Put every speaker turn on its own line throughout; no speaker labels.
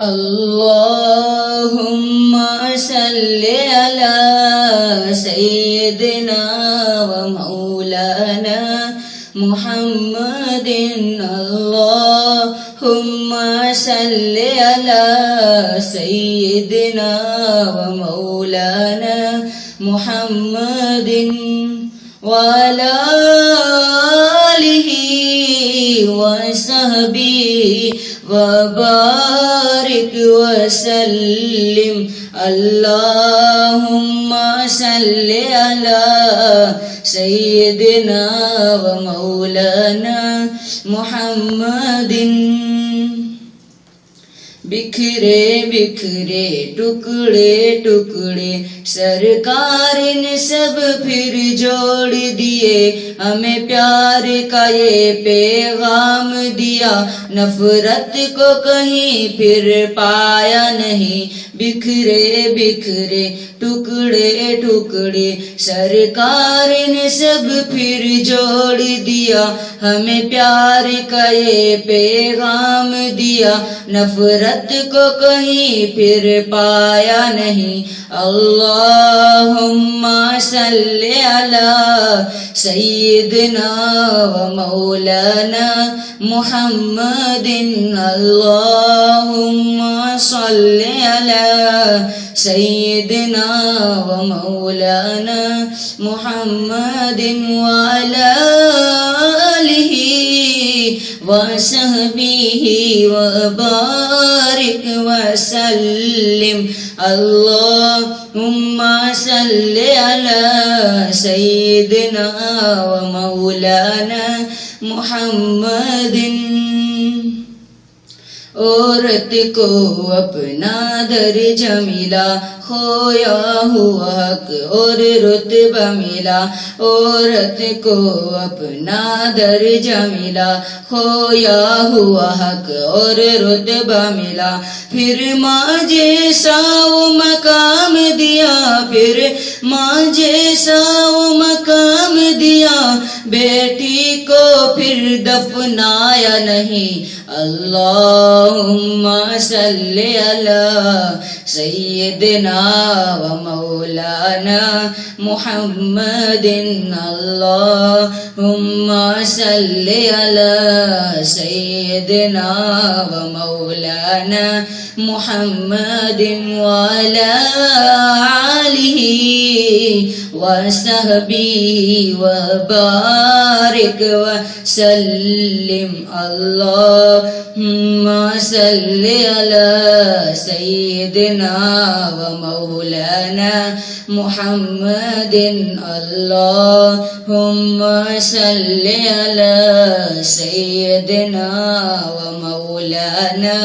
अल्लाहुम्मा सल्लि अला सय्यिदिना व मौलाना मुहम्मदिन। अल्लाहुम्मा सल्लि अला सय्यिदिना व मौलाना मुहम्मदिन व अला आलिहि व सहबिहि व बारिक व सल्लिम। अल्लाहुम्मा सल्लि अला सय्यिदिना व मौलाना मुहम्मदिन। बिखरे बिखरे टुकड़े टुकड़े सरकार ने सब फिर जोड़ दिए, हमें प्यार का ये पैगाम दिया, नफरत को कहीं फिर पाया नहीं। बिखरे बिखरे टुकड़े टुकड़े सरकार ने सब फिर जोड़ दिया, हमें प्यार का ये पैगाम दिया, नफरत को कहीं फिर पाया नहीं। अल्लाहुम्मा सल्लि अला सय्यिदिना व मौलाना मुहम्मदिन। अल्लाहुम्मा सल्लि अला सय्यिदिना व मौलाना मुहम्मदिन व अला आलिहि व सहबिहि व बारिक व सल्लिम। अल्लाहुम्मा सल्लि अला सय्यिदिना व मौलाना मुहम्मदिन। औरत को अपना दर्जा मिला, खोया हुआ हक और रुतबा मिला। औरत को अपना दर्जा मिला, खोया हुआ हक और रुतबा मिला। फिर माँ जैसा वो मकाम दिया, फिर माँ जैसा वो मकाम दिया, बेटी को फिर दफनाया नहीं। अल्लाहुम्मा सल्लि अला सय्यिदिना व मौलाना मुहम्मदिन। अल्लाहुम्मा सल्लि अला सय्यिदिना व मौलाना मुहम्मदिन व अला आलिहि व सहबिहि व बारिक व सल्लिम। अल्लाहुम्मा सल्लि अला सय्यिदिना व मौलाना मुहम्मदिन। अल्लाहुम्मा सल्लि अला सय्यिदिना व मौलाना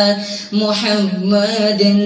मुहम्मदिन।